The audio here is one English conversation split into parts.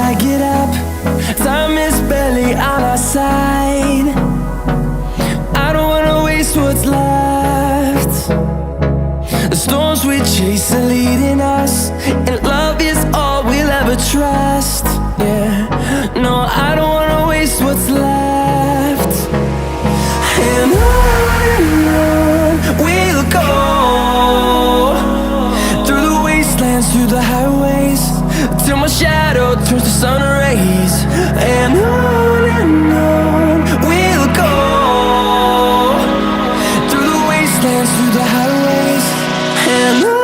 I get up, time is barely on our side. I don't wanna waste what's left. The storms we chase are leading us, and love is all we'll ever trust. Yeah, no, I don't wanna waste what's left. And on we'll go, through the wastelands, through the highways, till my shadow turns to sun rays. And on we'll go, through the wastelands, through the highways, and on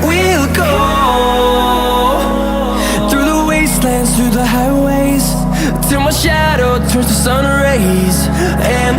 we'll go. Through the highways, till my shadow turns to sun rays. And